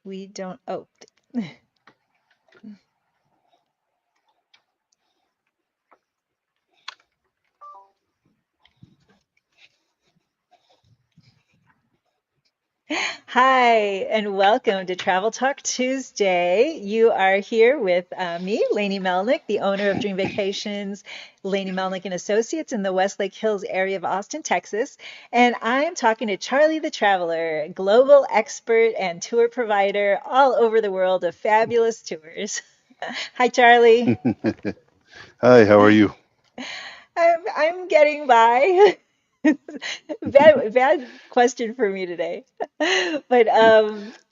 We don't. Oh, hi, and welcome to Travel Talk Tuesday. You are here with me, Lainey Melnick, the owner of Dream Vacations, Lainey Melnick and Associates in the Westlake Hills area of Austin, Texas. And I'm talking to Charlie the Traveler, global expert and tour provider all over the world of fabulous tours. Hi, Charlie. Hi, how are you? I'm getting by. Bad question for me today. But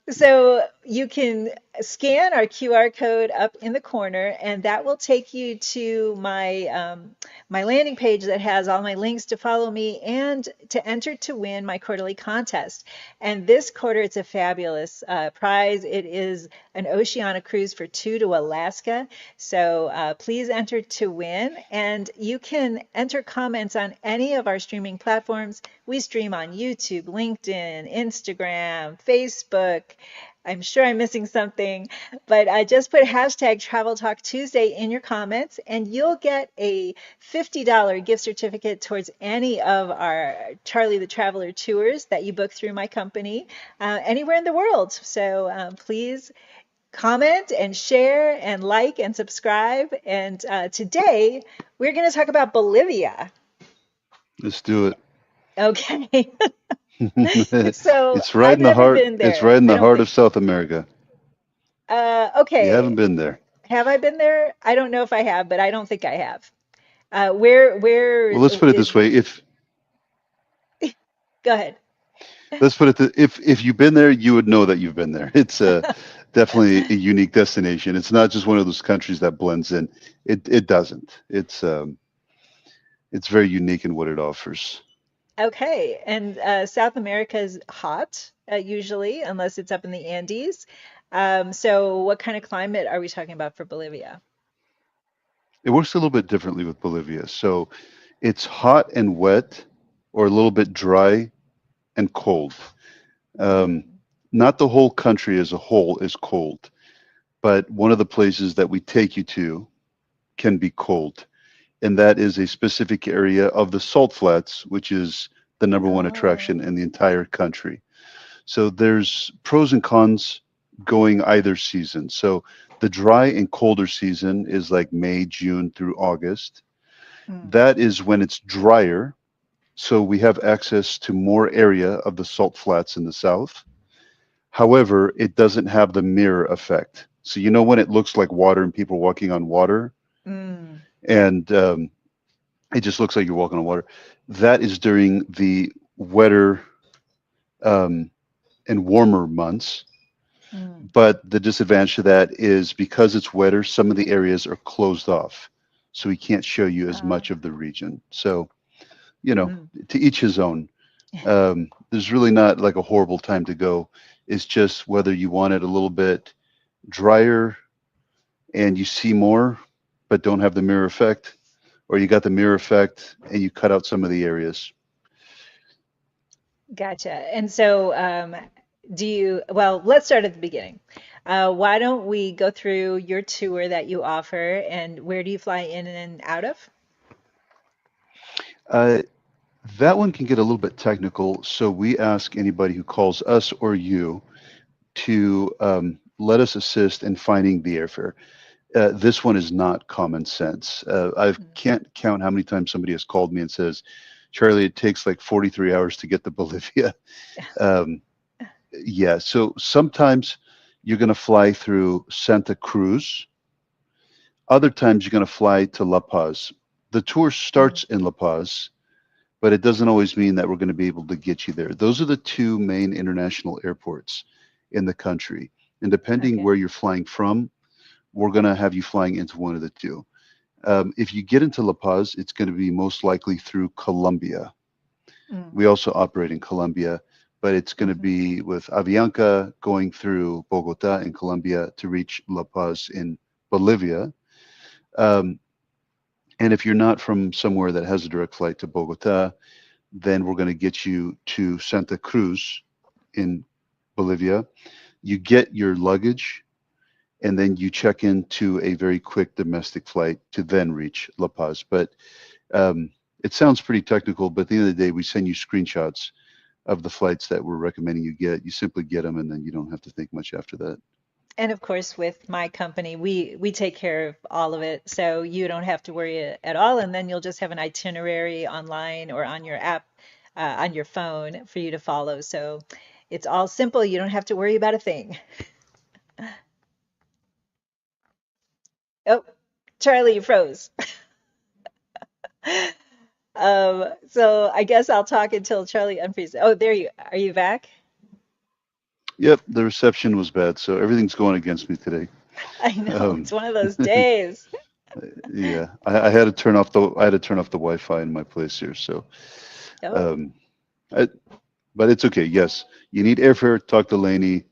so you can scan our QR code up in the corner, and that will take you to my landing page that has all my links to follow me and to enter to win my quarterly contest. And this quarter, it's a fabulous prize. It is an Oceania cruise for two to Alaska. So please enter to win, and you can enter comments on any of our streaming platforms. We stream on YouTube, LinkedIn, Instagram, Facebook. I'm sure I'm missing something, but just put hashtag Travel Talk Tuesday in your comments, and you'll get a $50 gift certificate towards any of our Charlie the Traveler tours that you book through my company anywhere in the world. So please comment and share and like and subscribe. And today we're going to talk about Bolivia. Let's do it. Okay. So It's right I've in the never heart. been It's there. right in I the don't heart of think. South America. You haven't Okay. been there. Have I been there? I don't know if I have, but I don't think I have. Where Well, let's put it is, this way. If go ahead. let's put it if you've been there, you would know that you've been there. It's definitely a unique destination. It's not just one of those countries that blends in. It doesn't. It's very unique in what it offers. Okay. And South America is hot, usually, unless it's up in the Andes. So what kind of climate are we talking about for Bolivia? It works a little bit differently with Bolivia. So it's hot and wet, or a little bit dry and cold. Um, Mm, Not the whole country as a whole is cold, but one of the places that we take you to can be cold. And that is a specific area of the Salt Flats, which is the number one attraction oh. in the entire country. So there's pros and cons going either season. So the dry and colder season is like May, June through August. Mm. That is when it's drier. So we have access to more area of the salt flats in the south. However, it doesn't have the mirror effect. So you know when it looks like water and people walking on water, Mm. and it just looks like you're walking on water. That is during the wetter um, and warmer months. Mm. But the disadvantage to that is because it's wetter, some of the areas are closed off, so we can't show you as Uh, much of the region. So you know, mm. to each his own. There's really not like a horrible time to go. It's just whether you want it a little bit drier and you see more, but don't have the mirror effect, or you got the mirror effect and you cut out some of the areas. Gotcha. And so, well, let's start at the beginning. Why don't we go through your tour that you offer and where do you fly in and out of? Uh, that one can get a little bit technical, so we ask anybody who calls us or you to let us assist in finding the airfare. This one is not common sense. I Mm. can't count how many times somebody has called me and says, Charlie, it takes like 43 hours to get to Bolivia. Um, yeah, so sometimes you're going to fly through Santa Cruz. Other times you're going to fly to La Paz. The tour Mm. starts in La Paz, but it doesn't always mean that we're going to be able to get you there. Those are the two main international airports in the country. And depending Okay. where you're flying from, we're going to have you flying into one of the two. If you get into La Paz, it's going to be most likely through Colombia. Mm. We also operate in Colombia, but it's going to Hmm. be with Avianca going through Bogota in Colombia to reach La Paz in Bolivia. Um, and if you're not from somewhere that has a direct flight to Bogota, then we're going to get you to Santa Cruz in Bolivia. You get your luggage, and then you check into a very quick domestic flight to then reach La Paz. But um, it sounds pretty technical, but at the end of the day, we send you screenshots of the flights that we're recommending you get. You simply get them, and then you don't have to think much after that. And of course, with my company, we take care of all of it, so you don't have to worry at all. And then you'll just have an itinerary online or on your app, on your phone for you to follow. So it's all simple. You don't have to worry about a thing. Oh, Charlie, you froze. So I guess I'll talk until Charlie unfreezes. Oh, there you are. You back? Yep, the reception was bad, so everything's going against me today. I know it's Um, one of those days. yeah, I had to turn off the Wi-Fi in my place here. So, Oh, um, I, but it's okay. Yes, you need airfare. Talk to Lainey.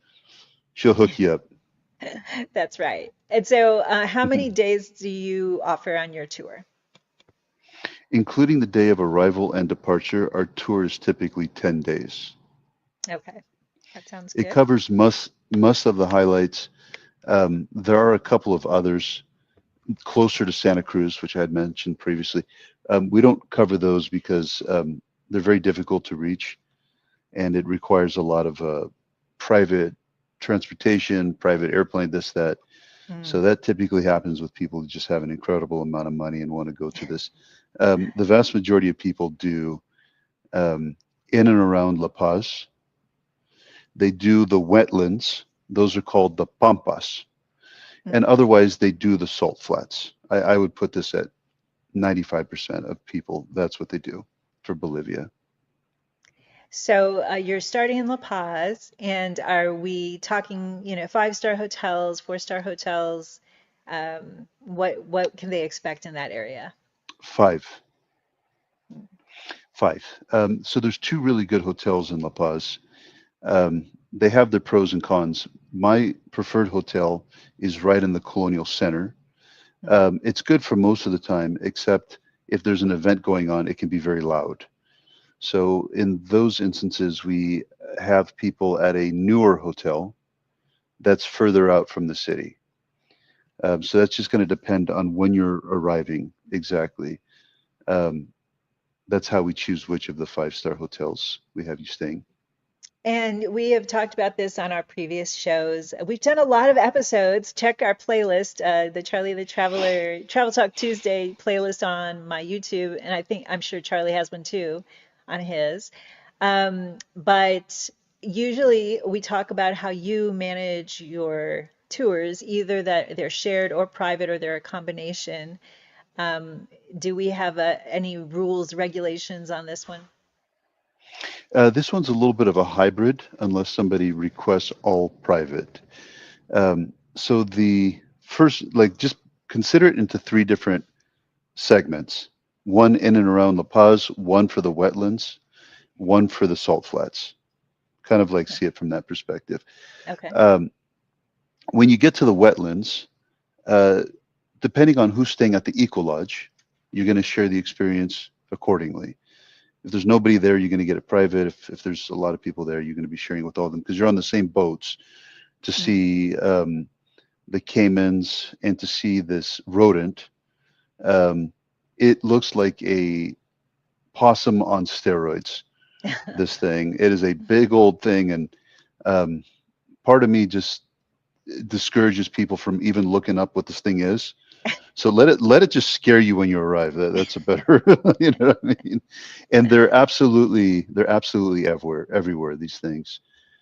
She'll hook you up. that's right. And so, how many days do you offer on your tour? Including the day of arrival and departure, our tour is typically 10 days. Okay, that sounds It good. covers most of the highlights. There are a couple of others closer to Santa Cruz, which I had mentioned previously. We don't cover those because they're very difficult to reach, and it requires a lot of private transportation, private airplane, this, that. So Mm. that typically happens with people who just have an incredible amount of money and want to go to this. The vast majority of people do um, in and around La Paz. They do the wetlands. Those are called the pampas. And Mhm. otherwise, they do the salt flats. I would put this at 95% of people. That's what they do for Bolivia. So you're starting in La Paz, and are we talking, five-star hotels, four-star hotels? What can they expect in that area? Five. Five. So there's two really good hotels in La Paz. They have their pros and cons. My preferred hotel is right in the colonial center. Mm. It's good for most of the time, except if there's an event going on, it can be very loud. So in those instances, we have people at a newer hotel that's further out from the city. So that's just going to depend on when you're arriving exactly. Um, that's how we choose which of the five-star hotels we have you staying. And we have talked about this on our previous shows. We've done a lot of episodes. Check our playlist, the Charlie the Traveler Travel Talk Tuesday playlist on my YouTube, and I'm sure Charlie has one too on his. But usually we talk about how you manage your tours, either that they're shared or private or they're a combination. Um, do we have any rules, regulations on this one? This one's a little bit of a hybrid, unless somebody requests all private. So the first, like, just consider it into three different segments: one in and around La Paz, one for the wetlands, one for the salt flats. Kind of like see it from that perspective. Okay. Um, when you get to the wetlands, uh, depending on who's staying at the Eco Lodge, you're going to share the experience accordingly. If there's nobody there, you're going to get it private. If there's a lot of people there, you're going to be sharing with all of them because you're on the same boats to Mm. see the caimans and to see this rodent. Um, it looks like a possum on steroids. This thing. It is a big old thing, and um, part of me just discourages people from even looking up what this thing is. So let it just scare you when you arrive. That's a better, you know what I mean? And they're absolutely everywhere these things.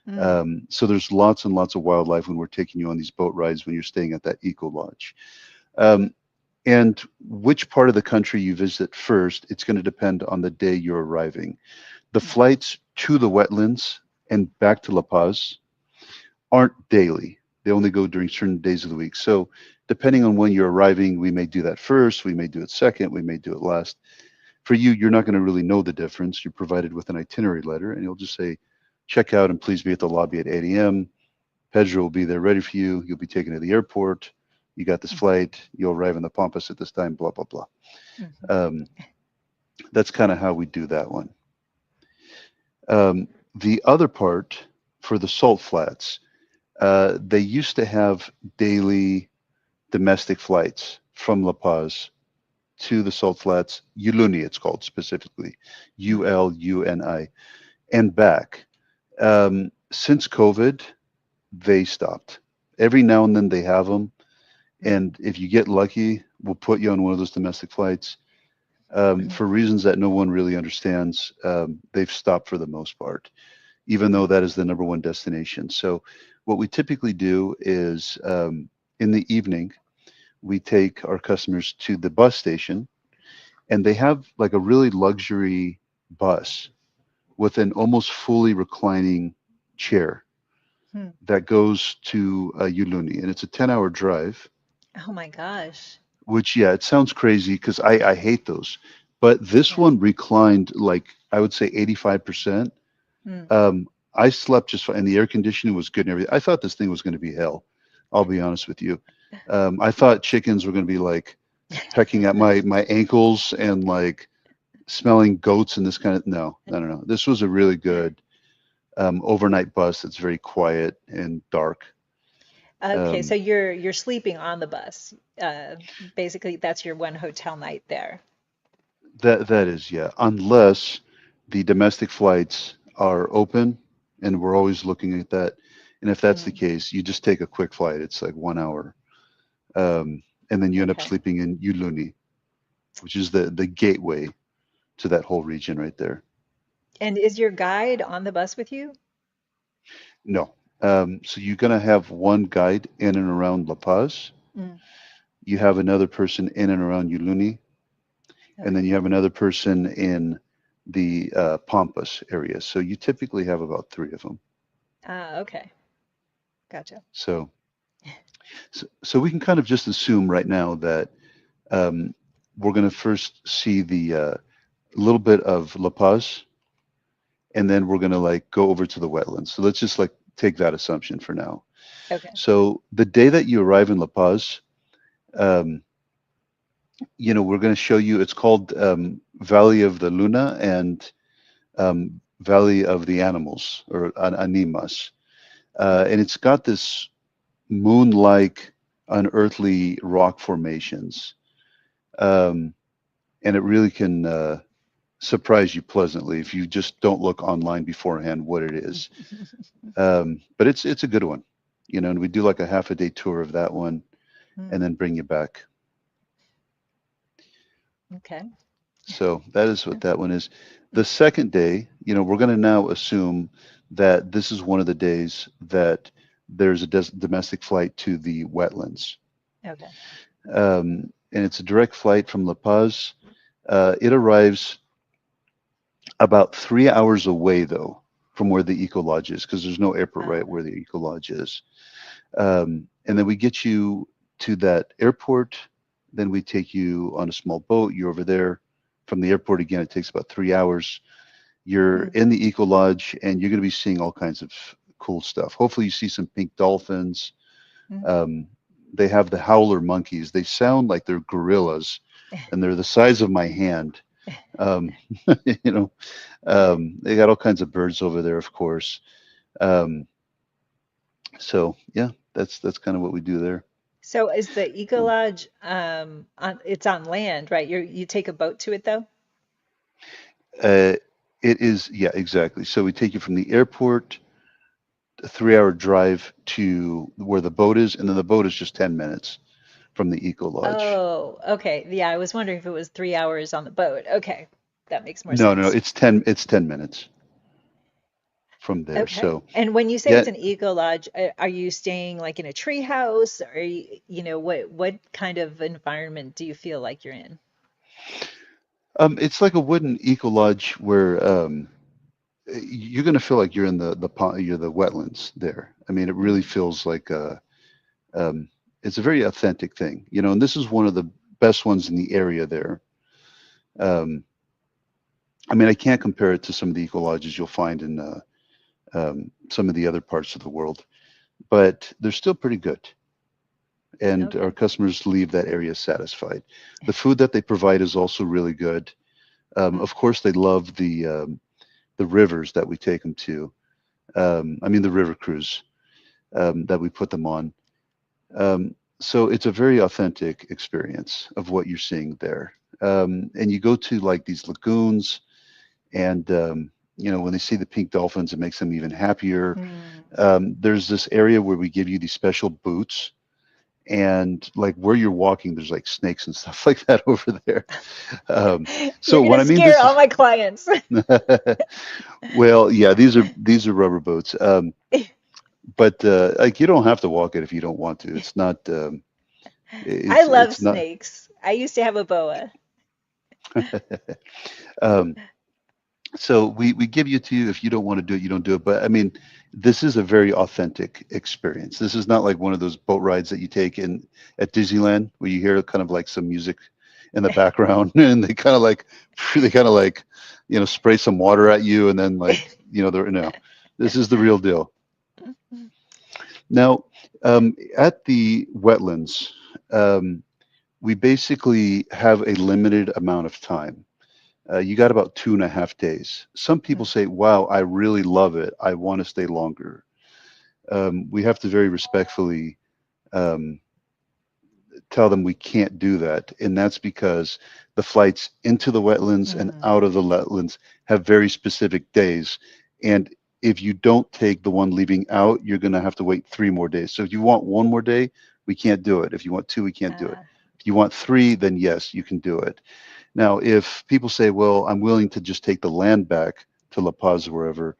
Mm. So there's lots and lots of wildlife when we're taking you on these boat rides when you're staying at that eco lodge. Um, and which part of the country you visit first, it's going to depend on the day you're arriving. The Mm. flights to the wetlands and back to La Paz aren't daily. They only go during certain days of the week. So depending on when you're arriving, we may do that first, we may do it second, we may do it last. For you, you're not going to really know the difference. You're provided with an itinerary letter, and you'll just say, check out and please be at the lobby at 8 a.m. Pedro will be there ready for you. You'll be taken to the airport. You got this Mhm. flight. You'll arrive in the Pampas at this time, blah, blah, blah. Mhm. Um, that's kind of how we do that one. The other part for the salt flats, They used to have daily domestic flights from La Paz to the Salt Flats, Uluni, it's called specifically, Hmm. Uluni, and back. Since COVID, they stopped. Every now and then they have them, Hmm. and if you get lucky, we'll put you on one of those domestic flights. Hmm. For reasons that no one really understands, they've stopped for the most part, even though that is the number one destination. So, what we typically do is in the evening, we take our customers to the bus station, and they have like a really luxury bus with an almost fully reclining chair Hmm. that goes to Uluni, and it's a 10-hour drive. Oh my gosh. Which, yeah, it sounds crazy because I hate those, but this Yeah. one reclined like I would say 85%. Hmm. I slept just fine, and the air conditioning was good and everything. I thought this thing was going to be hell. I'll be honest with you. I thought chickens were going to be like pecking at my ankles and like smelling goats and this kind of no. This was a really good overnight bus that's very quiet and dark. Okay, so Um, you're sleeping on the bus. Basically, that's your one hotel night there. that is, yeah, unless the domestic flights are open, and we're always looking at that. And if that's the Hmm. case, you just take a quick flight. It's like 1 hour, and then you end up Okay. sleeping in Uluni, which is the gateway to that whole region right there. And is your guide on the bus with you? No, so you're gonna have one guide in and around La Paz. Mm. You have another person in and around Uluni, and then Okay. you have another person in the Pampas area. So you typically have about three of them. Ah, okay. Gotcha. So, so we can kind of just assume right now that um, we're going to first see the little bit of La Paz, and then we're going to like go over to the wetlands. So let's just like take that assumption for now. Okay. So the day that you arrive in La Paz, um, we're going to show you. It's called Valley of the Luna and Valley of the Animals or Animas, Okay. and it's got this moon-like, unearthly rock formations, um, and it really can surprise you pleasantly if you just don't look online beforehand what it is. But it's a good one, and we do like a half a day tour of that one, and Hmm. then bring you back. Okay. So that is what that one is. The second day, we're going to now assume that this is one of the days that there's a domestic flight to the wetlands. Okay. And it's a direct flight from La Paz. It arrives about 3 hours away, though, from where the Eco Lodge is, because there's no airport right Uh, where the Eco Lodge is. And then we get you to that airport. Then we take you on a small boat. You're over there. From the airport, again, it takes about 3 hours. You're hmm. in the Eco Lodge, and you're going to be seeing all kinds of cool stuff. Hopefully, you see some pink dolphins. Hmm. Um, they have the howler monkeys. They sound like they're gorillas, and they're the size of my hand. Um, you know, they got all kinds of birds over there, of course. Um, so yeah, that's kind of what we do there. So is the Eco Um, Lodge it's on land, right? You take a boat to it though? Uh, it is, yeah, exactly. So we take you from the airport, a 3 hour drive to where the boat is, and then the boat is just 10 minutes from the Eco Lodge. Oh, okay. Yeah, I was wondering if it was 3 hours on the boat. Okay. That makes more No, no, sense. it's ten minutes from there. Okay. So And when you say yeah, it's an eco lodge, are you staying like in a tree house? Or what kind of environment do you feel like you're in? it's like a wooden Eco Lodge where you're gonna feel like you're in the pond, you're the wetlands there. I mean, it really Hmm. feels like um, it's a very authentic thing, and this is one of the best ones in the area there. Um, I mean, I can't compare it to some of the eco lodges you'll find in some of the other parts of the world, but they're still pretty good. And our Okay. customers leave that area satisfied. The food that they provide is also really good. Hmm. Of course, they love the rivers that we take them to. I mean, the river cruise. that we put them on. So it's a very authentic experience of what you're seeing there. And you go to like these lagoons, and when they see the pink dolphins, it makes them even happier. Mm. There's this area where we give you these special boots, and like where you're walking, there's like snakes and stuff like that over there. Um, You're so gonna what I mean, scare this all is my clients. well, yeah, these are rubber boots. But like you don't have to walk it if you don't want to. It's not. I It's love it's not. snakes. I used to have a boa. Um, so we give you to you. If you don't want to do it, you don't do it. But I mean, this is a very authentic experience. This is not like one of those boat rides that you take in at Disneyland where you hear kind of like some music in the background and they kind of like spray some water at you and then like they're no. This is the real deal. Now, at the wetlands, um, we basically have a limited amount of time. You got about 2.5 days. Some people say, wow, I really love it. I want to stay longer. We have to very respectfully um, tell them we can't do that. And that's because the flights into the wetlands and Mm. out of the wetlands have very specific days. And if you don't take the one leaving out, you're going to have to wait 3 more days. So if you want one more day, we can't do it. If you want two, we can't do it. Uh, If you want three, then yes, you can do it. Now, if people say, well, I'm willing to just take the land back to La Paz or wherever,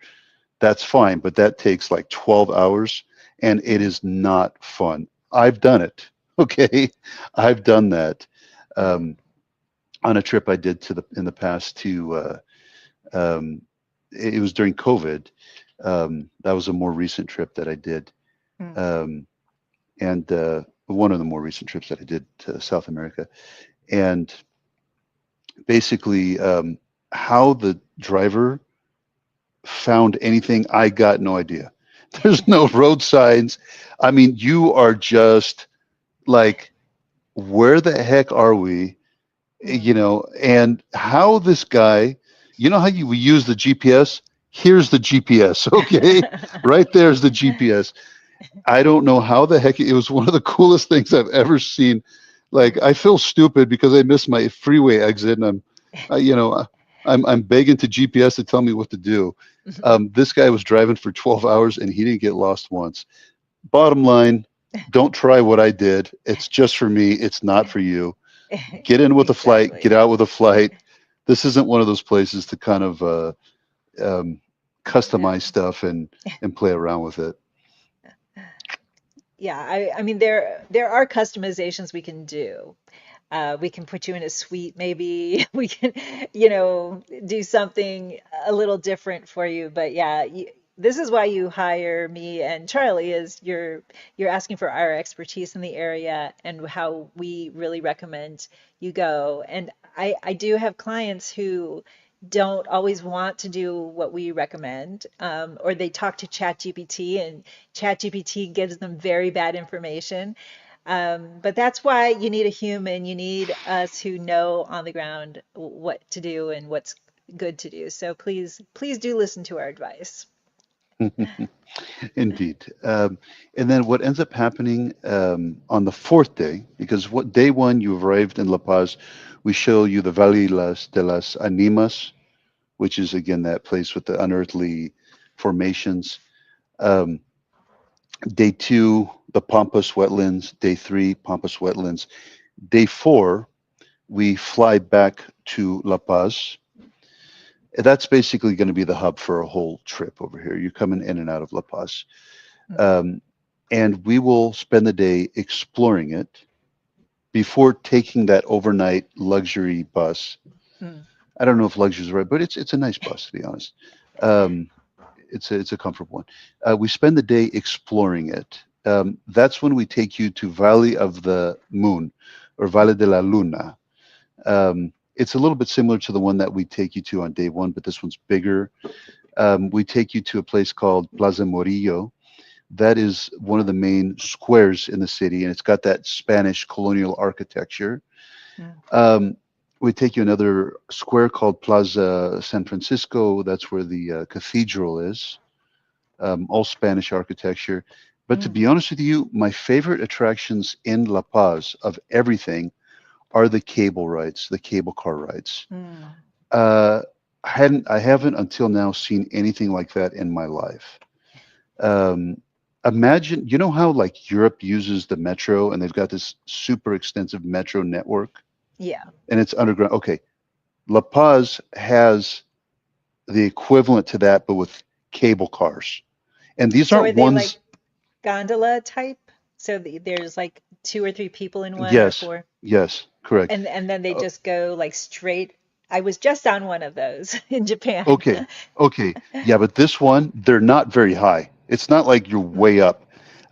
that's fine, but that takes like 12 hours and it mm, is not fun. I've done it. Okay. I've done that mm, um, on a trip I did in the past to, um, it was during COVID. That was a more recent trip that I did. mm, Um, and one of the more recent trips that I did to South America. And basically, how the driver found anything, I got no idea. There's no road signs. I mean, you are just like, where the heck are we? mm. And how this guy, how you use the GPS? Here's the GPS, okay? Right there's the GPS. I don't know how the heck it was one of the coolest things I've ever seen. Like I feel stupid because I missed my freeway exit, and I, you know, I'm begging to GPS to tell me what to do. This guy was driving for 12 hours and he didn't get lost once. Bottom line, don't try what I did. It's just for me. It's not for you. Get in with a flight. Get Exactly. out with a flight. This isn't one of those places to kind of um, customize No. stuff and play around with it. Yeah, I mean there are customizations we can do. We can put you in a suite, maybe. We can, do something a little different for you. But yeah, this is why you hire me and Charlie is you're asking for our expertise in the area and how we really recommend you go. And I do have clients who don't always want to do what we recommend, or they talk to ChatGPT and ChatGPT gives them very bad information. But that's why you need a human. You need us who know on the ground what to do and what's good to do. So please do listen to our advice. Indeed. And then what ends up happening on the fourth day, because what day one you arrived in La Paz, we show you the de las Animas, which is again that place with the unearthly formations. Um, Day two, the Pampas wetlands. Day three, Pampas wetlands. Day four, we fly back to La Paz. That's basically going to be the hub for a whole trip over here. You're coming in and out of La Paz. Mm, Um, and we will spend the day exploring it before taking that overnight luxury bus. mm, I don't know if luxury is right, but it's a nice bus to be honest. Um, it's a comfortable one. We spend the day exploring it. That's when we take you to Valley of the Moon, or Valle de la Luna. It's a little bit similar to the one that we take you to on day one, but this one's bigger. We take you to a place called Plaza Morillo. That is one of the main squares in the city, and it's got that Spanish colonial architecture. mm, Um, we take you another square called Plaza San Francisco. That's where the cathedral is, all Spanish architecture. But to Mm, be honest with you, my favorite attractions in La Paz of everything are the cable rides, the cable car rides. mm. Uh, I haven't until now seen anything like that in my life. Um, Imagine, you know how like Europe uses the metro and they've got this super extensive metro network Yeah. and it's underground. Okay, La Paz has the equivalent to that, but with cable cars. And these So aren't are they like ones, gondola type? So there's like two or three people in one or yes, four, yes, correct. and then they Uh, just go like straight. I was just on one of those in Japan. okay, okay, yeah, but this one, they're not very high. It's not like you're way Mm. up.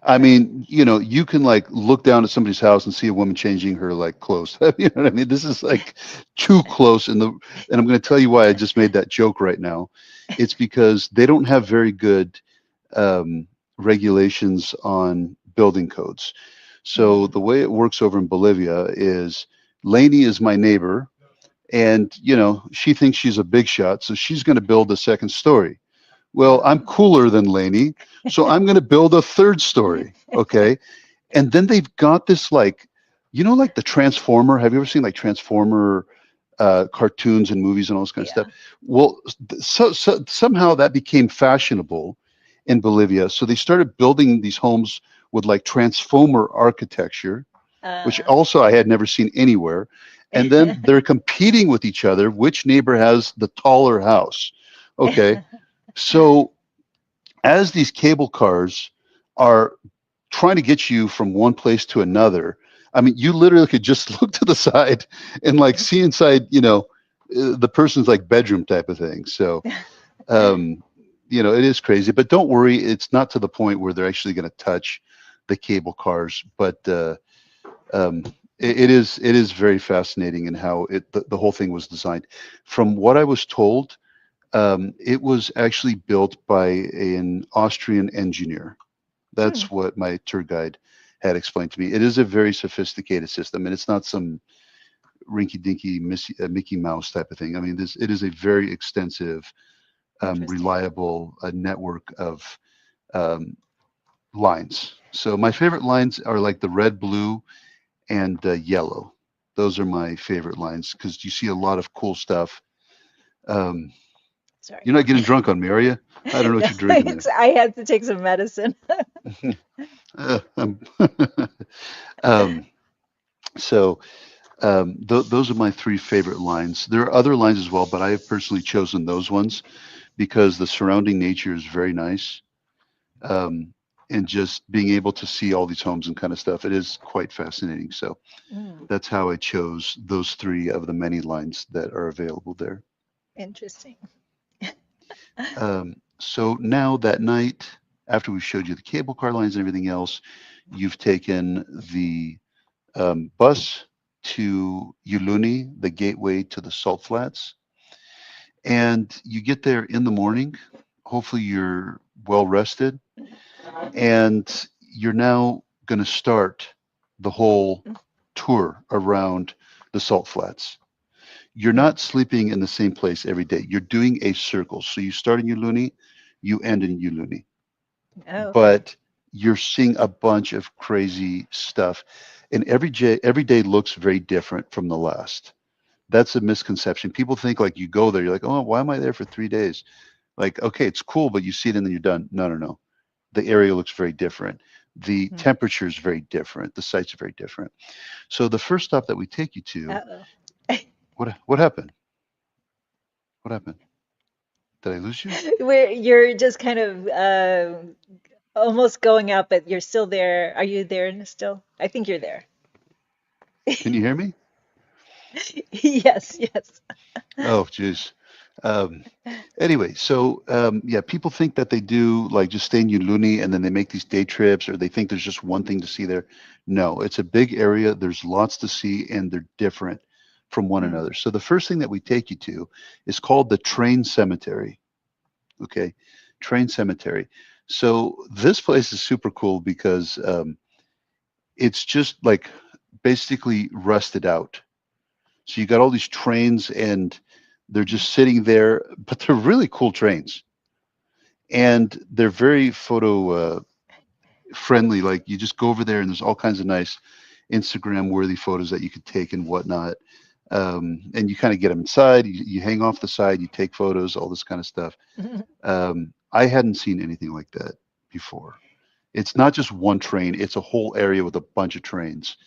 I mean, you know, you can like look down at somebody's house and see a woman changing her like clothes. You know what I mean? This is like too close. And I'm going to tell you why I just made that joke right now. It's because they don't have very good um, regulations on building codes. So Mm. the way it works over in Bolivia is Lainey is my neighbor, and you know she thinks she's a big shot, so she's going to build a second story. Well, I'm Oh. cooler than Lainey, so I'm going to build a third story. Okay, and then they've got this like, you know, like the Transformer. Have you ever seen like Transformer cartoons and movies and all this kind of stuff? Yeah. Well, so somehow that became fashionable in Bolivia. So they started building these homes with like Transformer architecture, which Uh, also I had never seen anywhere. And then they're competing with each other. Which neighbor has the taller house? Okay, so as these cable cars are trying to get you from one place to another. I mean, you literally could just look to the side and like see inside, you know, the person's like bedroom type of thing. So, um, you know, it is crazy, but don't worry, it's not to the point where they're actually going to touch the cable cars. But um, it is very fascinating in how the whole thing was designed. From what I was told, it was actually built by an Austrian engineer. Mm, That's what my tour guide had explained to me. It is a very sophisticated system, and it's not some rinky-dinky Mickey Mouse type of thing. I mean, it is a very extensive, interesting. reliable network of um, lines. So my favorite lines are like the red, blue, and yellow. Those are my favorite lines because you see a lot of cool stuff. Um, Sorry. you're not getting drunk on me, are you? I don't know what No, you're drinking there. I had to take some medicine. Um, um, so those are my three favorite lines. There are other lines as well, but I have personally chosen those ones because the surrounding nature is very nice. Um, and just being able to see all these homes and kind of stuff, it is quite fascinating. So Mm, that's how I chose those three of the many lines that are available there. interesting. So now that night, after we showed you the cable car lines and everything else, you've taken the bus to Uyuni, the gateway to the Salt Flats, and you get there in the morning. Hopefully, you're well rested, and you're now going to start the whole tour around the Salt Flats. You're Mm. not sleeping in the same place every day. You're doing a circle. So you start in Uyuni, you end in Uyuni, Oh, okay. but you're seeing a bunch of crazy stuff, and every day looks very different from the last. That's a misconception. People think like you go there, you're like, oh, why am I there for 3 days? Like, okay, it's cool, but you see it and then you're done. No, no, no. The area looks very different. The Hmm. temperature is very different. The sites are very different. So the first stop that we take you to, Uh-oh. what happened? What happened? Did I lose you? Where you're just kind of almost going out, but you're still there. Are you there still? I think you're there. Can you hear me? Yes, yes. Oh, geez. Um, anyway, so yeah, people think that they do like just stay in Uluni and then they make these day trips, or they think there's just one thing to see there. No, it's a big area. There's lots to see, and they're different from one Hmm. another. So the first thing that we take you to is called the Train Cemetery. Okay, Train Cemetery. So this place is super cool because it's just like basically rusted out. So you got all these trains and they're just sitting there, but they're really cool trains and they're very friendly. Like you just go over there and there's all kinds of nice Instagram worthy photos that you could take and whatnot. And you kind of get them inside, you hang off the side, you take photos, all this kind of stuff. I hadn't seen anything like that before. It's not just one train, it's a whole area with a bunch of trains.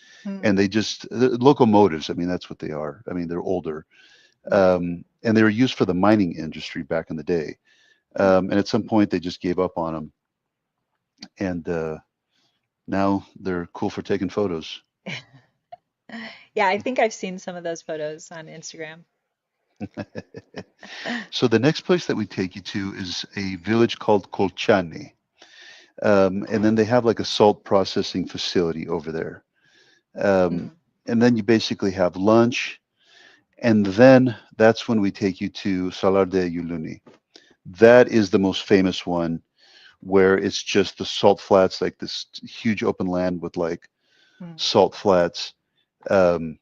And Mm, they just, the locomotives, I mean, that's what they are. I mean, they're older. right. And they were used for the mining industry back in the day. Mm. And at some point, they just gave up on them. And now they're cool for taking photos. Yeah, I think I've seen some of those photos on Instagram. So the next place that we take you to is a village called Colchane. And then they have like a salt processing facility over there. Um, Mm, and then you basically have lunch. And then that's when we take you to Salar de Uyuni. That is the most famous one where it's just the salt flats, like this huge open land with like mm, salt flats. Um,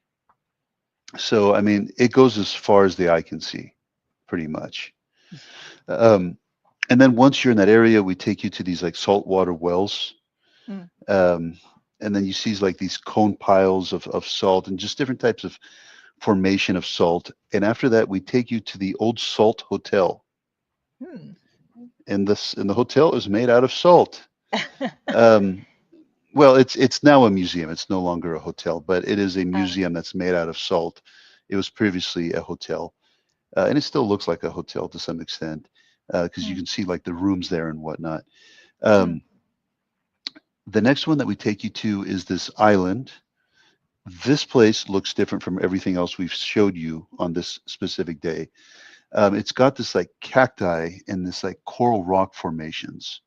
so, I mean, it goes as far as the eye can see, pretty much. Um, and then once you're in that area, we take you to these like saltwater wells. mm, Um, and then you see like these cone piles of salt and just different types of formation of salt. And after that, we take you to the old salt hotel. mm. And the hotel is made out of salt. Um, well, it's now a museum. It's no longer a hotel, but it is a Uh, museum that's made out of salt. It was previously a hotel, and it still looks like a hotel to some extent because you mm, can see like the rooms there and whatnot. mm, Um, the next one that we take you to is this island. This place looks different from everything else we've showed you on this specific day. It's got this like cacti and this like coral rock formations,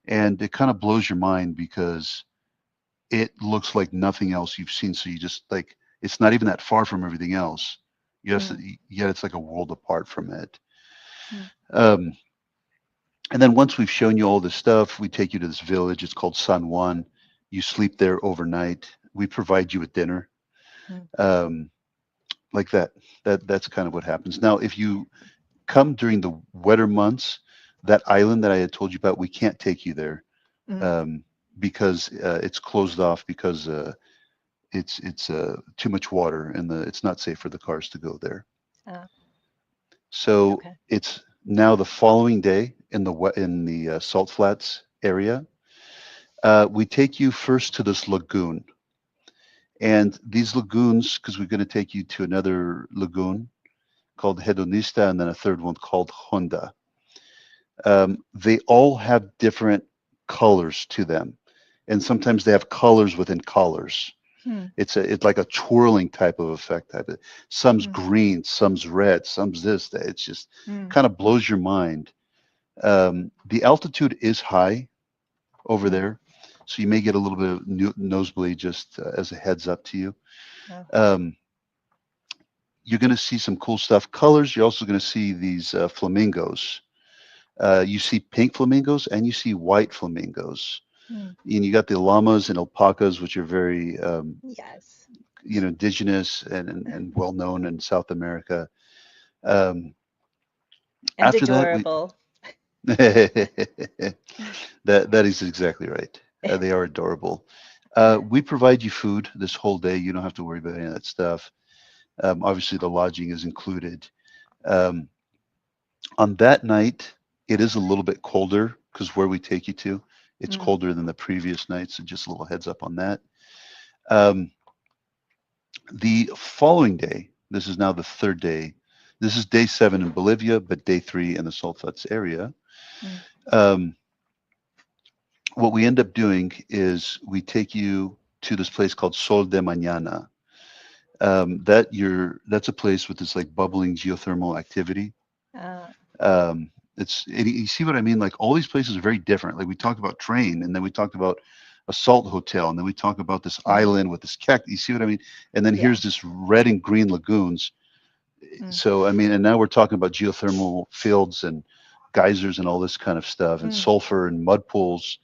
and it kind of blows your mind because it looks like nothing else you've seen. So you just like it's not even that far from everything else. Yes, mm, yet it's like a world apart from it. mm, Um, and then once we've shown you all this stuff, we take you to this village. It's called San Juan. You sleep there overnight. We provide you with dinner. mm, Um, like that. That's kind of what happens. Now, if you come during the wetter months, that island that I had told you about, we can't take you there mm. um, because it's closed off because it's too much water and it's not safe for the cars to go there. Uh, So okay. it's now the following day in the Salt Flats area. We take you first to this lagoon, and these lagoons, because we're going to take you to another lagoon called Hedonista, and then a third one called Honda. They all have different colors to them, and sometimes they have colors within colors. Hmm, It's like a twirling type of effect type of. Some's mm, green, some's red, some's this. That it's just mm, kind of blows your mind. The altitude is high over mm. there, so you may get a little bit of nosebleed just as a heads up to you. Oh, Um, you're going to see some cool stuff. Colors. You're also going to see these flamingos. You see pink flamingos and you see white flamingos. mm. And you got the llamas and alpacas, which are very Yes. indigenous and well known in South America. Um, And after that, we adorable. that that is exactly right. They are adorable. We provide you food this whole day. You don't have to worry about any of that stuff. Obviously, the lodging is included. Um, on that night, it is a little bit colder because where we take you to, it's Mm, colder than the previous night. So just a little heads up on that. Um, the following day, this is now the third day. This is day 7 in Bolivia, but day 3 in the Salt Flats area. mm, Um, what we end up doing is we take you to this place called Sol de Mañana. That's a place with this like bubbling geothermal activity. uh, You see what I mean? Like all these places are very different. Like we talked about train, and then we talked about a salt hotel, and then we talk about this mm, island with this keck. You see what I mean? And then yeah. here's this red and green lagoons. Mm, So I mean, and now we're talking about geothermal fields and geysers and all this kind of stuff, and mm, sulfur and mud pools.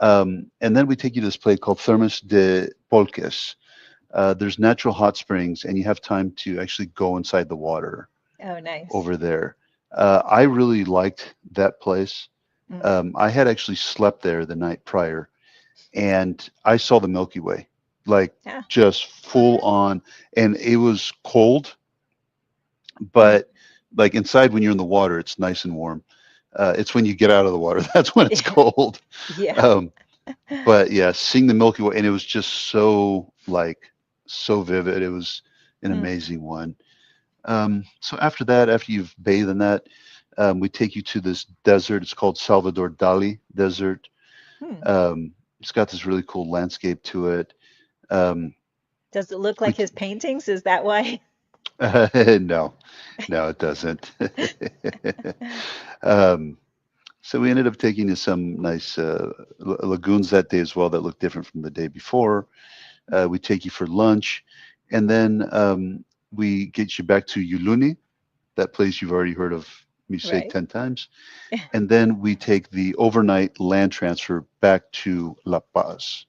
And then we take you to this place called Thermas de Polques. There's natural hot springs, and you have time to actually go inside the water oh, nice. over there. I really liked that place. Mm, I had actually slept there the night prior, and I saw the Milky Way, like Yeah. just full What? on, and it was cold, Mm. but like inside when you're in the water, it's nice and warm. It's when you get out of the water that's when it's cold. Yeah. Um, but yeah, seeing the Milky Way, and it was just so like so vivid. It was an Mm. amazing one. So after that, after you've bathed in that, we take you to this desert. It's called Salvador Dali Desert. Hmm. It's got this really cool landscape to it. Um, Does it look we like his paintings? Is that why? no, no, it doesn't. um, so we ended up taking to some nice lagoons that day as well that look different from the day before. We take you for lunch, and then we get you back to Uyuni, that place you've already heard of me say Right. 10 times. And then we take the overnight land transfer back to La Paz.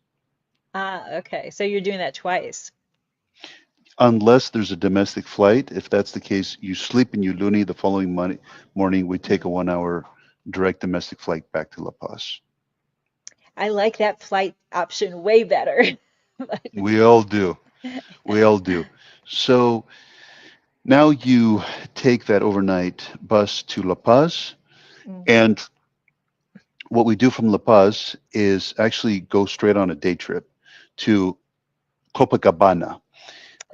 Ah, okay. So you're doing that twice. Unless there's a domestic flight. If that's the case, you sleep in Uyuni. The following morning, we take a Mm. 1 hour direct domestic flight back to La Paz. I like that flight option way better. But We all do. We all do. So now you take that overnight bus to La Paz. mm, And what we do from La Paz is actually go straight on a day trip to Copacabana.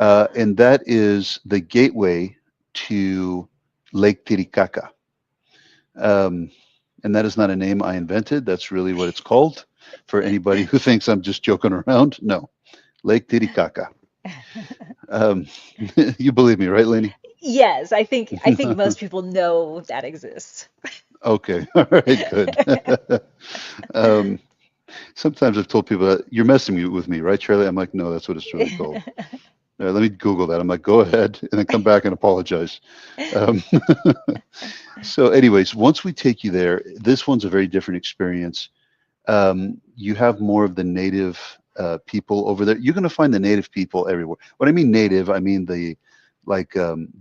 ah, And that is the gateway to Lake Titicaca. Um, and that is not a name I invented. That's really what it's called for anybody who thinks I'm just joking around. No, Lake Titicaca. Um, you believe me, right, Lainey? yes, I think most people know that exists. Okay, all right, good. um, Sometimes I've told people that you're messing with me, right, Charlie? I'm like, no, that's what it's really called. Let me Google that. I'm like, go ahead, and then come back and apologize. Um, so, anyways, once we take you there, this one's a very different experience. You have more of the native people over there. You're going to find the native people everywhere. When I mean native, I mean the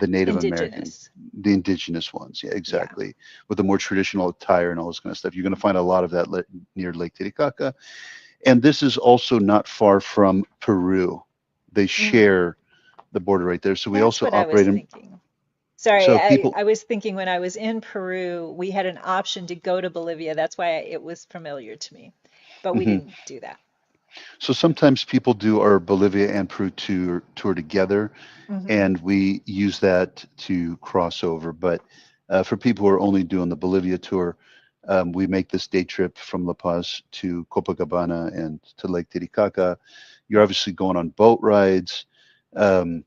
Native American, Indigenous. the indigenous ones. Yeah, Yeah. exactly. With the more traditional attire and all this kind of stuff. You're going to find a lot of that near Lake Titicaca. And this is also not far from Peru. They Mm. share the border right there. So we That's also what I was operate in. thinking. Sorry, So I, people. I was thinking when I was in Peru, we had an option to go to Bolivia. That's why it was familiar to me, but we Mhm. didn't do that. So sometimes people do our Bolivia and Peru tour together, Hmm. and we use that to cross over. But for people who are only doing the Bolivia tour, we make this day trip from La Paz to Copacabana and to Lake Titicaca. You're obviously going on boat rides, um,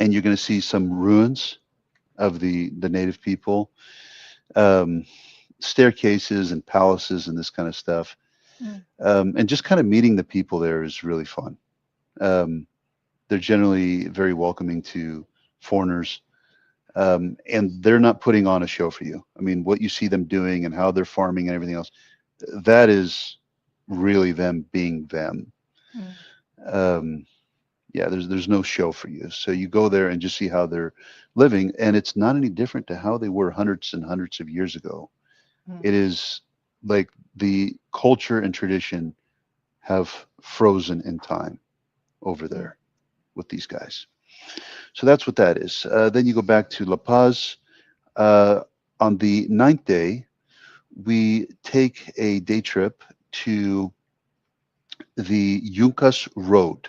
and you're going to see some ruins of the native people, um, staircases and palaces and this kind of stuff. Mm. And just kind of meeting the people there is really fun. Um, they're generally very welcoming to foreigners, and they're not putting on a show for you. I mean, what you see them doing and how they're farming and everything else, that is really them being them. Mm. Um, yeah, there's no show for you. So you go there and just see how they're living, and it's not any different to how they were hundreds and hundreds of years ago. Mm. It is like the culture and tradition have frozen in time over Mm. there with these guys. So that's what that is. Then you go back to La Paz. Uh, on the ninth day, we take a day trip to the Yungas Road.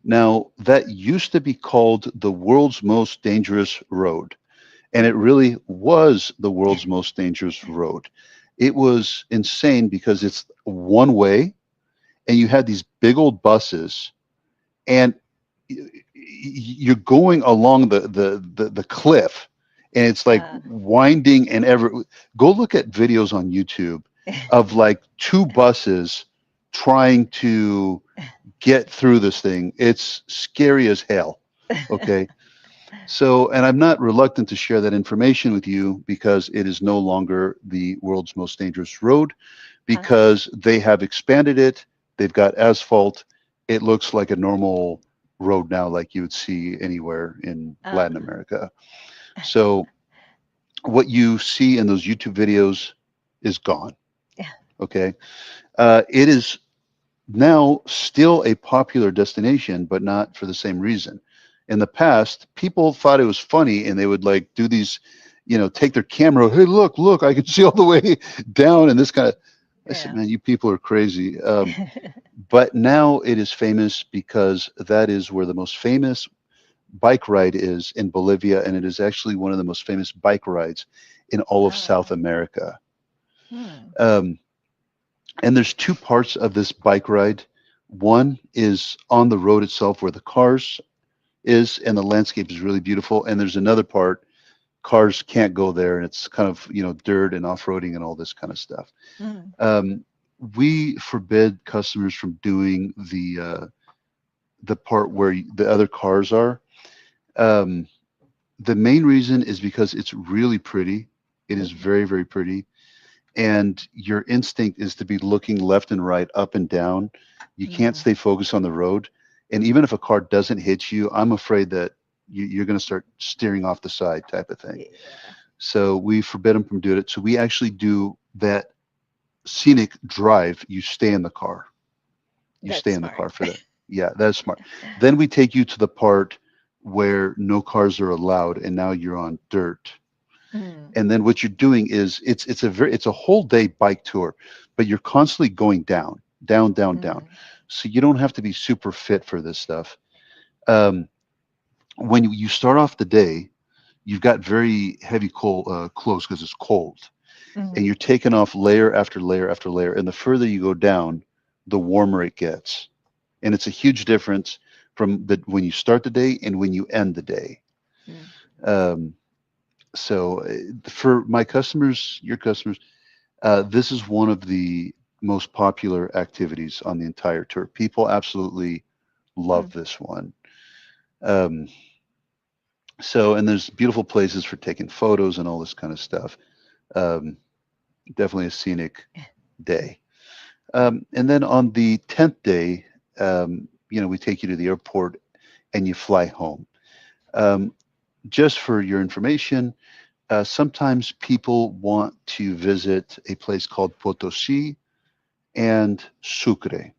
Now, that used to be called the world's most dangerous road, and it really was the world's most dangerous road. It was insane because it's one way, and you had these big old buses, and you're going along the cliff, and it's like Uh, winding and ever. Go look at videos on YouTube of like two buses trying to get through this thing. It's scary as hell. Okay. So, and I'm not reluctant to share that information with you because it is no longer the world's most dangerous road uh, because they have expanded it. They've got asphalt. It looks like a normal road now, like you would see anywhere in uh, Latin America. So, what you see in those YouTube videos is gone. yeah. Okay. It is. now still a popular destination, but not for the same reason. In the past, people thought it was funny and they would like do these, take their camera, hey, look, look, I can see all the way down and this kind of. I said, Yeah. man, you people are crazy. But now it is famous because that is where the most famous bike ride is in Bolivia, and it is actually one of the most famous bike rides in all of South Ah. America. Hmm. Um, and there's two parts of this bike ride. One is on the road itself where the cars is, and the landscape is really beautiful. And there's another part, cars can't go there, and it's kind of dirt and off-roading and all this kind of stuff. Hmm. Um, we forbid customers from doing the part where the other cars are. Um, the main reason is because it's really pretty. It is very, very pretty. And your instinct is to be looking left and right, up and down. You can't Hmm. stay focused on the road. And even if a car doesn't hit you, I'm afraid that you're going to start steering off the side type of thing. Yeah. So we forbid them from doing it. So we actually do that scenic drive. You stay in the car. You stay That's in the smart. car for that. Yeah, that's smart. Then we take you to the part where no cars are allowed, and now you're on dirt. Hmm. And then what you're doing is it's a whole day bike tour, but you're constantly going down, down, down, down. Hmm. So you don't have to be super fit for this stuff. Um, when you start off the day, you've got very heavy clothes because it's cold, and Hmm. you're taking off layer after layer after layer. And the further you go down, the warmer it gets, and it's a huge difference from when you start the day and when you end the day. Hmm. Um, so for my customers, your customers, this is one of the most popular activities on the entire tour. People absolutely love Hmm. this one. Um, and there's beautiful places for taking photos and all this kind of stuff. Um, Definitely a scenic day. And then on the 10th day, we take you to the airport and you fly home. Um, just for your information, sometimes people want to visit a place called Potosi and Sucre.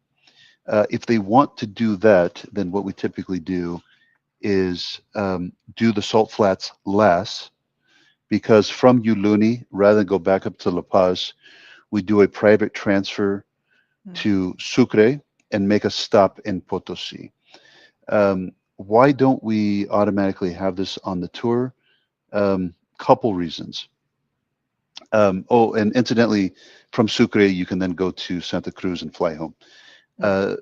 If they want to do that, then what we typically do is do the salt flats less because from Uyuni, rather than go back up to La Paz, we do a private transfer Hmm. to Sucre and make a stop in Potosi. Why don't we automatically have this on the tour? Couple reasons. And incidentally, from Sucre, you can then go to Santa Cruz and fly home. Hmm. Uh,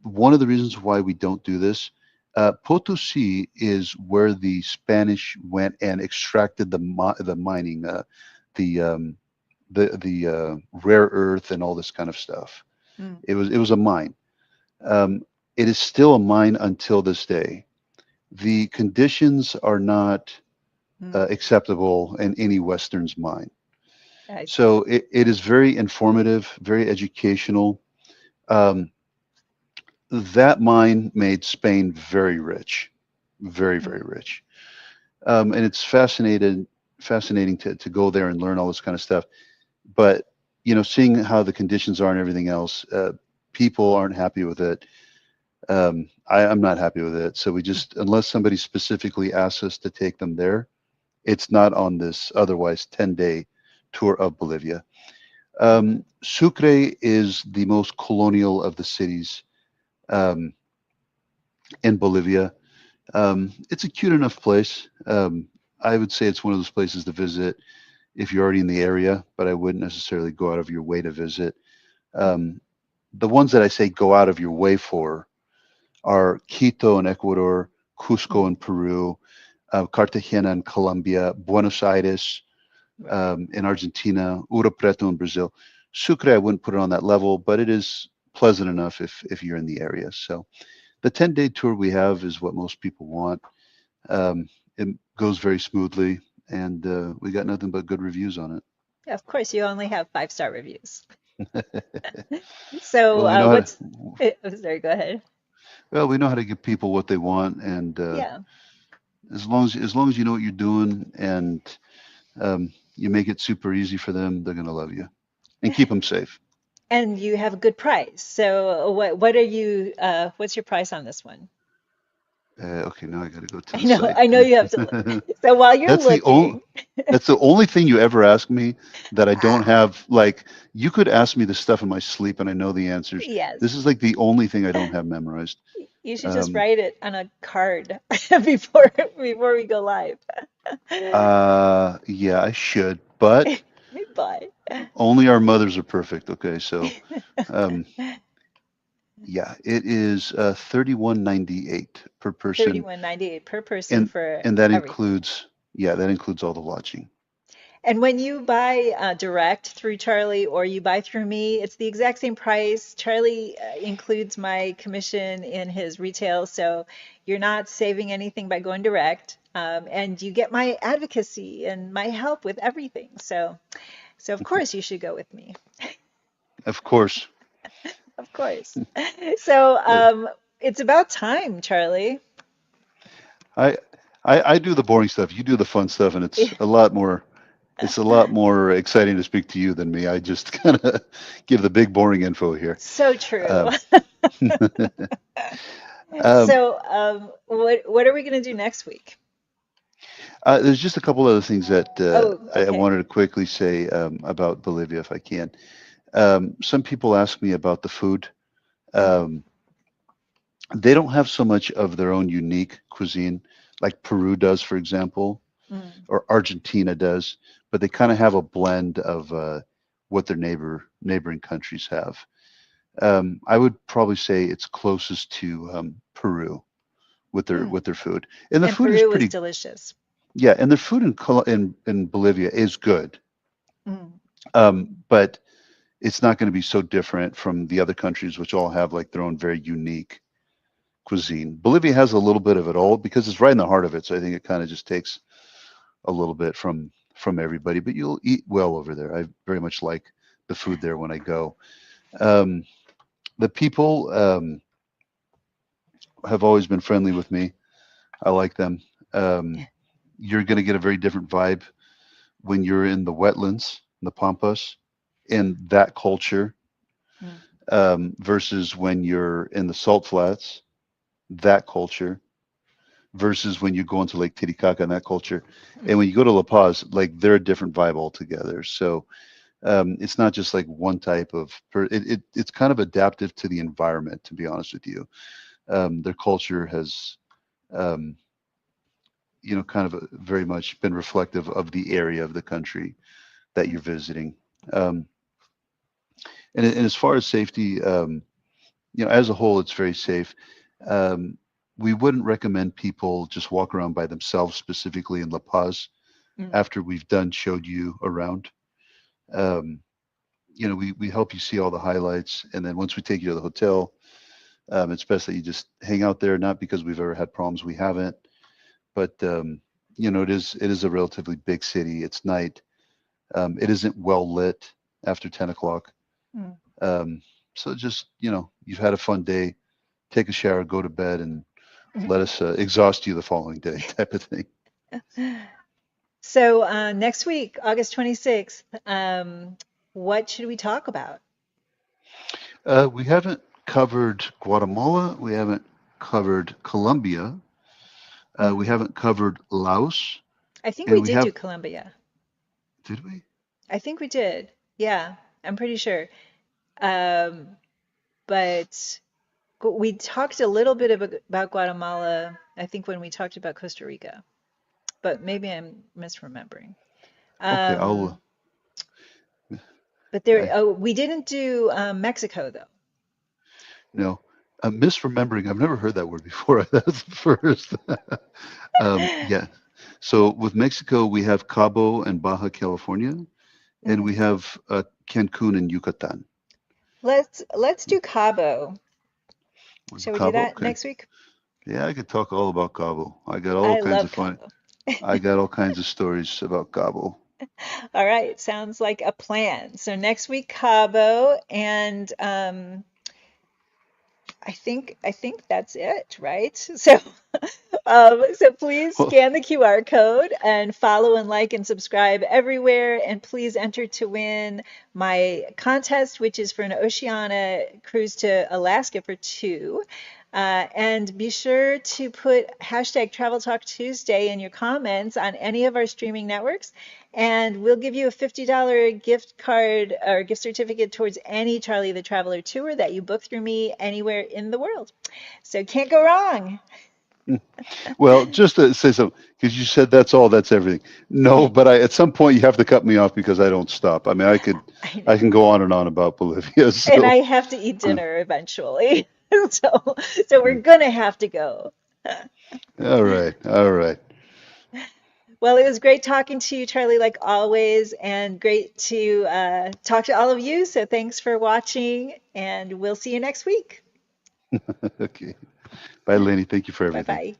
One of the reasons why we don't do this, Potosi is where the Spanish went and extracted the mining, the rare earth and all this kind of stuff. Hmm. It was a mine. Um, it is still a mine until this day. The conditions are not Hmm. acceptable in any Western's mind. I see. So it is very informative, very educational. Um, that mine made Spain very rich, very, very Hmm. rich. And it's fascinating to go there and learn all this kind of stuff. But seeing how the conditions are and everything else, people aren't happy with it. I'm not happy with it. So we just, unless somebody specifically asks us to take them there, it's not on this otherwise 10-day tour of Bolivia. Hmm. Sucre is the most colonial of the cities um, in Bolivia. It's a cute enough place. I would say it's one of those places to visit if you're already in the area, but I wouldn't necessarily go out of your way to visit. Hmm. Um, the ones that I say go out of your way for are Quito in Ecuador, Cusco Hmm. in Peru, Cartagena in Colombia, Buenos Aires Right. in Argentina, Ouro Preto in Brazil. Sucre, I wouldn't put it on that level, but it is pleasant enough if you're in the area. So the 10-day tour we have is what most people want. It goes very smoothly, and we got nothing but good reviews on Yeah, of course, you only have 5-star reviews. it. So, Well, we know how to. oh, sorry, go ahead. Well, we know how to give people what they want, and Yeah. as long as you know what you're doing and you make it super easy for them, they're gonna love you and keep them safe. And you have a good price. So what are you what's your price on this one? Okay, now I got to go to the site. I know you have to look. So while you're That's the only looking, that's the only thing you ever ask me that I don't ah, have. Like, you could ask me this stuff in my sleep and I know the answers. yes, This is like the only thing I don't have memorized. you should just Um, write it on a card before we go live. yeah, I should, but Bye. only our mothers are perfect. Okay, so um, yeah, it is 31.98 per person, 31.98 per person and for and that everything. includes, yeah, that includes all the lodging. And when you buy direct through Charlie or you buy through me, it's the exact same price. Charlie includes my commission in his retail, so you're not saving anything by going direct. And you get my advocacy and my help with everything. So of Okay, course you should go with me. of course. Of course. So Uh, it's about time, Charlie. I, I do the boring stuff. You do the fun stuff, and it's a lot more exciting to speak to you than me. I just kind of give the big boring info here. So true. Um, um, So what are we going to do next week? there's just a couple other things that Oh, I okay. wanted to quickly say about Bolivia, if I can. Some people ask me about the food. Mm, Um, they don't have so much of their own unique cuisine like Peru does, for example, mm, or Argentina does, but they kind of have a blend of what their neighboring countries have. I would probably say it's closest to Peru mm. with their food, and the And food is Peru is pretty. delicious. Yeah, and their food in Bolivia is good, Mm, but it's not going to be so different from the other countries, which all have like their own very unique cuisine. Bolivia has a little bit of it all because it's right in the heart of it, so I think it kind of just takes a little bit from everybody. But you'll eat well over there. I very much like the food there when I go. Um, the people have always been friendly with me. I like them. Um, you're going to get a very different vibe when you're in the wetlands, the pampas, in that culture, mm, versus when you're in the salt flats, that culture, versus when you go into Lake Titicaca and that culture. And when mm, you go to La Paz, like they're a different vibe altogether. So it's not just like one type of, it's kind of adaptive to the environment, to be honest with you. Their culture has, um, kind of very much been reflective of the area of the country that you're mm, visiting. Um, and as far as safety, as a whole, it's very safe. Um, we wouldn't recommend people just walk around by themselves, specifically in La Paz, mm, after we've done showed you around. Um, we help you see all the highlights, and then once we take you to the hotel, it's best that you just hang out there. Not because we've ever had problems, we haven't, but it is a relatively big city. It's night. It isn't well lit after 10 o'clock. mm. Um, so just, you've had a fun day, take a shower, go to bed, and let us exhaust you the following day, type of thing. So next week, August 26th, what should we talk about? We haven't covered Guatemala. We haven't covered Colombia. We Mm. haven't covered Laos. I think we And we did do have, Colombia. did we? I think we did. Yeah, I'm pretty sure. Um, but we talked a little bit about Guatemala, I think when we talked about Costa Rica, but maybe I'm misremembering. Okay, Um, but there, I, oh, we didn't do Mexico though. you know, I'm misremembering. I've never heard that word before. That's the first. Yeah. So with Mexico, we have Cabo and Baja California, and we Mm. have Cancun and Yucatan. Let's do Cabo. Was it Shall we do Cabo? that Okay. next week? Yeah, I could talk all about Cabo. I got all I kinds love of fun. Cabo. I got all kinds of stories about Cabo. All right, sounds like a plan. So next week, Cabo, and I think that's it, right? So So please Well, scan the QR code and follow and like and subscribe everywhere. And please enter to win my contest, which is for an Oceania cruise to Alaska for two. And be sure to put hashtag Travel Talk Tuesday in your comments on any of our streaming networks, and we'll give you a $50 gift card or gift certificate towards any Charlie the Traveler tour that you book through me anywhere in the world. So can't go wrong. well, just to say something, because you said that's all, that's everything. No, but at some point you have to cut me off because I don't stop. I mean, I I can know. go on about Bolivia. And I So, have to eat dinner eventually. So we're gonna have to go. all right, all right. Well, it was great talking to you, Charlie, like always, and great to talk to all of you. So thanks for watching, and we'll see you next week. Okay. Bye, Lainey. Thank you for Bye everything. bye.